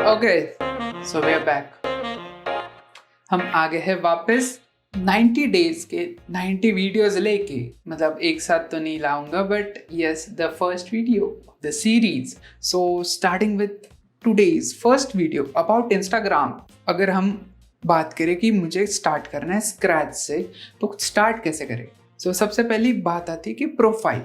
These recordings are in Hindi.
Okay so we are back. हम आ गए हैं वापस 90 डेज के 90 वीडियोस लेके। मतलब एक साथ तो नहीं लाऊंगा, but yes, the first video the series. So starting with today's first video about Instagram. अगर हम बात करें कि मुझे स्टार्ट करना है स्क्रैच से, तो स्टार्ट कैसे करें? सो सबसे पहली बात आती है कि प्रोफाइल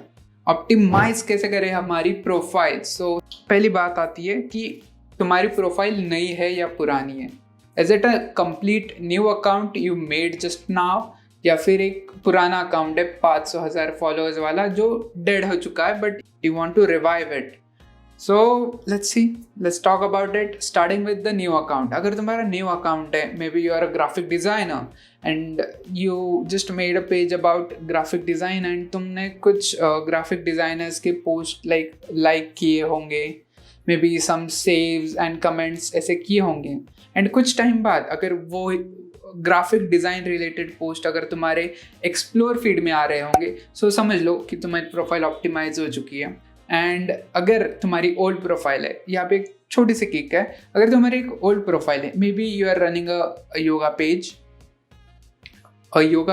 ऑप्टिमाइज कैसे करें हमारी प्रोफाइल। सो पहली बात आती है कि तुम्हारी प्रोफाइल नई है या पुरानी है। Is it a complete new account you made just now, या फिर एक पुराना अकाउंट है 500,000 फॉलोअर्स वाला जो डेड हो चुका है but you want to revive it. So let's talk about it starting with the new account. अगर तुम्हारा न्यू अकाउंट है, maybe you are a graphic designer and you just made a page about graphic design and तुमने कुछ ग्राफिक डिज़ाइनर्स के पोस्ट लाइक किए होंगे, maybe some saves and comments ऐसे किए होंगे। एंड कुछ टाइम बाद अगर वो ग्राफिक डिज़ाइन रिलेटेड पोस्ट अगर तुम्हारे एक्सप्लोर फीड में आ रहे होंगे, सो समझ लो कि तुम्हारी प्रोफाइल ऑप्टिमाइज हो चुकी है। एंड अगर तुम्हारी ओल्ड प्रोफाइल है, यहाँ पे एक छोटी सी किक है, अगर तुम्हारी एक ओल्ड प्रोफाइल है, maybe you are running a yoga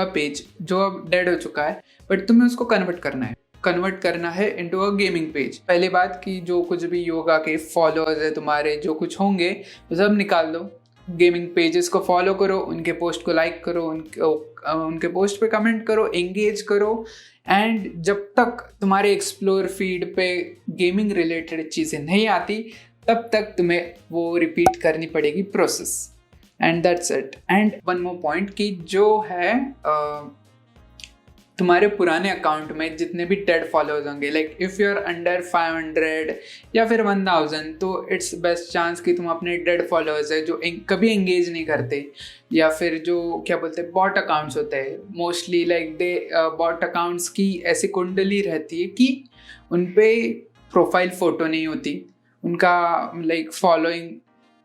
page जो अब डेड हो चुका है, बट तुम्हें उसको कन्वर्ट करना है इनटू अ गेमिंग पेज। पहली बात कि जो कुछ भी योगा के फॉलोअर्स है तुम्हारे, जो कुछ होंगे वो सब निकाल दो, गेमिंग पेजेस को फॉलो करो, उनके पोस्ट को लाइक करो, उनके पोस्ट पे कमेंट करो, एंगेज करो। एंड जब तक तुम्हारे एक्सप्लोर फीड पे गेमिंग रिलेटेड चीज़ें नहीं आती, तब तक तुम्हें वो रिपीट करनी पड़ेगी process. And that's it. And one more point कि जो है तुम्हारे पुराने अकाउंट में जितने भी डेड फॉलोअर्स होंगे, like if you are under 500 या फिर 1000, तो इट्स बेस्ट चांस कि तुम अपने डेड फॉलोअर्स है जो कभी एंगेज नहीं करते, या फिर जो क्या बोलते हैं बॉट अकाउंट्स होते हैं, mostly like they bought accounts की ऐसी कुंडली रहती है कि उन पर प्रोफाइल फ़ोटो नहीं होती, उनका लाइक फॉलोइंग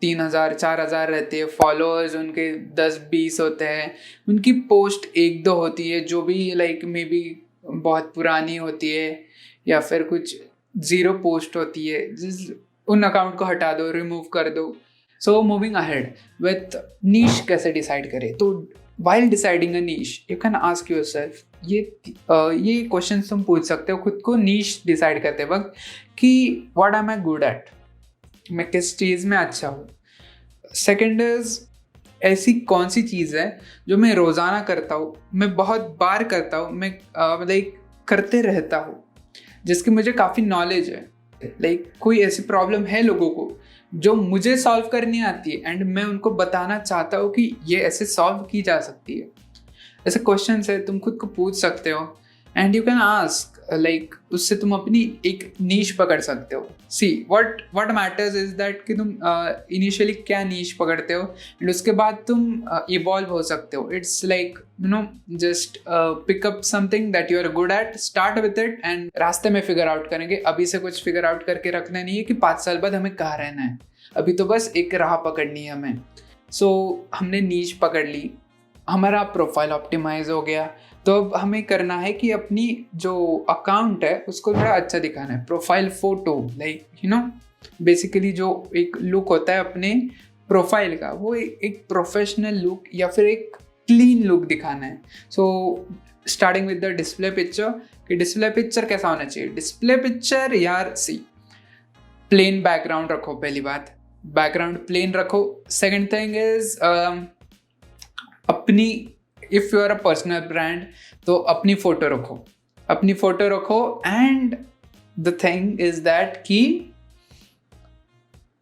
3,000 4,000 रहती है, फॉलोअर्स उनके 10-20 होते हैं, उनकी पोस्ट 1-2 होती है जो भी लाइक मे बी बहुत पुरानी होती है, या फिर कुछ 0 पोस्ट होती है। उन अकाउंट को हटा दो, रिमूव कर दो। सो मूविंग अहेड विथ नीश कैसे डिसाइड करें, तो while deciding a niche you can ask yourself, ये क्वेश्चन तुम पूछ सकते हो खुद को नीश डिसाइड करते वक्त कि what am I good at, मैं किस चीज़ में अच्छा हूँ। सेकेंड इज, ऐसी कौन सी चीज़ है जो मैं रोज़ाना करता हूँ, मैं बहुत बार करता हूँ, मैं लाइक करते रहता हूँ, जिसकी मुझे काफ़ी नॉलेज है। लाइक कोई ऐसी प्रॉब्लम है लोगों को जो मुझे सॉल्व करनी आती है एंड मैं उनको बताना चाहता हूँ कि ये ऐसे सॉल्व की जा सकती है। ऐसे क्वेश्चन है तुम खुद को पूछ सकते हो and you can ask, like उससे तुम अपनी एक नीश पकड़ सकते हो। See what matters is that कि तुम इनिशियली क्या नीश पकड़ते हो एंड उसके बाद तुम इवॉल्व हो सकते हो। It's like just pick up something that you are good at, start with it and रास्ते में फिगर आउट करेंगे। अभी से कुछ फिगर आउट करके रखना नहीं है कि 5 साल बाद हमें कहाँ रहना है, अभी तो बस एक राह पकड़नी है हमें। सो हमने नीश पकड़ ली, हमारा प्रोफाइल ऑप्टिमाइज हो गया, तो अब हमें करना है कि अपनी जो अकाउंट है उसको थोड़ा अच्छा दिखाना है। प्रोफाइल फोटो लाइक बेसिकली जो एक लुक होता है अपने प्रोफाइल का, वो एक प्रोफेशनल लुक या फिर एक क्लीन लुक दिखाना है। So starting with the display picture, कि डिस्प्ले पिक्चर कैसा होना चाहिए। डिस्प्ले पिक्चर यार सी, प्लेन बैकग्राउंड रखो, पहली बात बैकग्राउंड प्लेन रखो। सेकेंड थिंग इज अपनी, if you are a personal brand तो अपनी फ़ोटो रखो। And the thing is that कि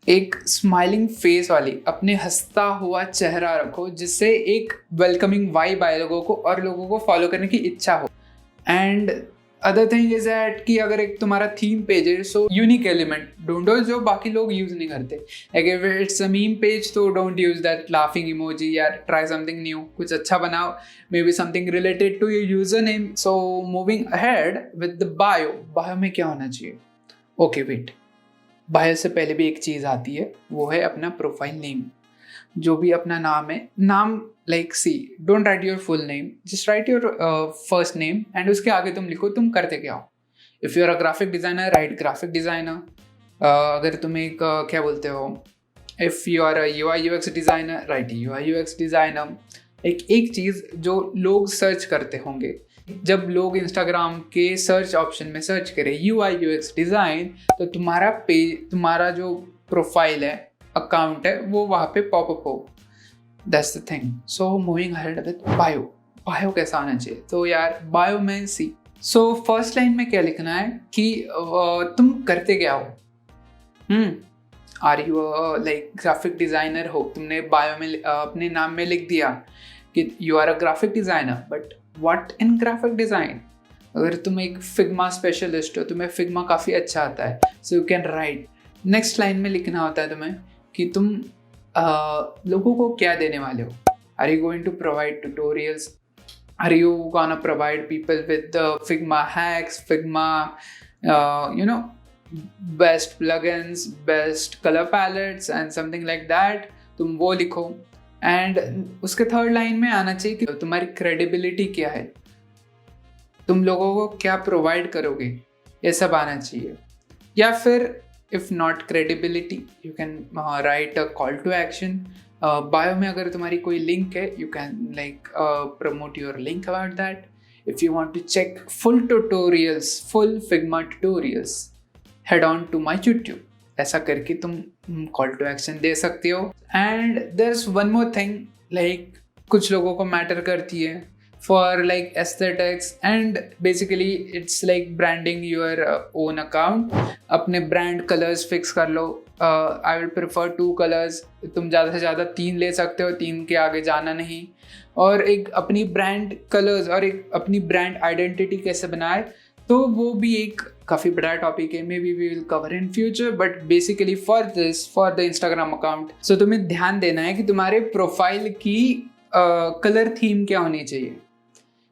एक स्माइलिंग फेस वाली, अपने हंसता हुआ चेहरा रखो, जिससे एक वेलकमिंग वाइब आए लोगों को और लोगों को फॉलो करने की इच्छा हो। And other thing is that कि अगर एक तुम्हारा थीम पेज है, सो यूनिक एलिमेंट ढूंढो जो बाकी लोग यूज नहीं करते। Like if it's a meme page तो don't use that laughing emoji, या ट्राई समथिंग न्यू, कुछ अच्छा बनाओ, maybe something related to your user name. So moving ahead with the bio में क्या होना चाहिए। ओके वेट, बायो से पहले भी एक चीज़ आती है, वो है अपना प्रोफाइल नेम। जो भी अपना नाम है, नाम like see, don't write your full name, just write your first name and उसके आगे तुम लिखो तुम करते क्या हो। If you are a graphic designer, write graphic designer. अगर तुम एक क्या बोलते हो if you are a UI UX designer, write, UI UX designer एक चीज़ जो लोग सर्च करते होंगे, जब लोग इंस्टाग्राम के सर्च ऑप्शन में सर्च करें UI UX डिज़ाइन, तो तुम्हारा पेज, तुम्हारा जो प्रोफाइल है, अकाउंट है, वो वहाँ पे पॉपअप हो। That's the thing. So moving ahead with bio कैसा आना चाहिए? तो यार बायो में सी, सो फर्स्ट लाइन में क्या लिखना है कि तुम करते क्या हो। Are you like graphic designer हो, तुमने बायो में अपने नाम में लिख दिया कि you are a graphic designer, but what in graphic design? अगर तुम एक फिग्मा स्पेशलिस्ट हो, तुम्हें फिग्मा काफ़ी अच्छा आता है, so you can right. Next line में लिखना होता है तुम्हें कि तुम लोगों को क्या देने वाले हो। Are you going to provide tutorials? Are you gonna provide people with the Figma hacks, Figma, best plugins, best color palettes and something like that? तुम वो लिखो। एंड उसके थर्ड लाइन में आना चाहिए कि तुम्हारी क्रेडिबिलिटी क्या है, तुम लोगों को क्या प्रोवाइड करोगे, ये सब आना चाहिए। या फिर if not credibility, you can write a call to action. Bio में अगर तुम्हारी कोई लिंक है, you can like promote your link about that. If you want to check full tutorials, full Figma tutorials, head on to my YouTube. ऐसा करके तुम कॉल टू एक्शन दे सकते हो। And there is one more thing, like कुछ लोगों को मैटर करती है for like aesthetics and basically it's like branding your own account. अपने ब्रांड कलर्स फिक्स कर लो। आई विल प्रेफर 2 कलर्स, तुम ज़्यादा से ज़्यादा 3 ले सकते हो, 3 के आगे जाना नहीं। और एक अपनी ब्रांड कलर्स और एक अपनी ब्रांड आइडेंटिटी कैसे बनाए, तो वो भी एक काफ़ी बड़ा टॉपिक है, maybe we will cover in future. But basically for the Instagram account, so तुम्हें ध्यान देना है कि तुम्हारे प्रोफाइल की कलर थीम क्या होनी चाहिए।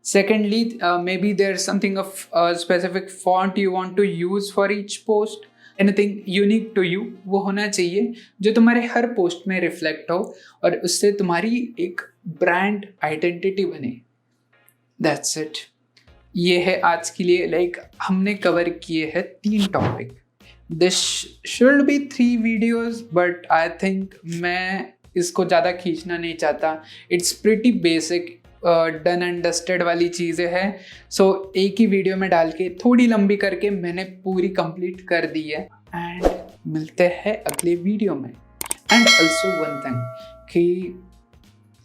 Secondly, maybe there's something of a specific font you want to use for each post. Anything unique to you, वो होना चाहिए जो तुम्हारे हर पोस्ट में रिफ्लेक्ट हो और उससे तुम्हारी एक ब्रांड आइडेंटिटी बने। That's it. ये है आज के लिए, लाइक हमने कवर किए हैं 3 topic. This should be 3 videos, but I think मैं इसको ज़्यादा खींचना नहीं चाहता। It's pretty basic, done and dusted वाली चीज़ें हैं। सो एक ही वीडियो में डाल के थोड़ी लंबी करके मैंने पूरी कंप्लीट कर दी है। एंड मिलते हैं अगले वीडियो में। एंड ऑल्सो वन थिंग कि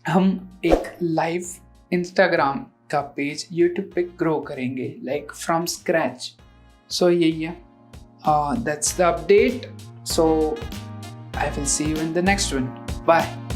हम एक लाइव इंस्टाग्राम का पेज यूट्यूब पे ग्रो करेंगे, लाइक फ्रॉम स्क्रैच। सो यही है, that's the update. So I will see you in the next one. Bye.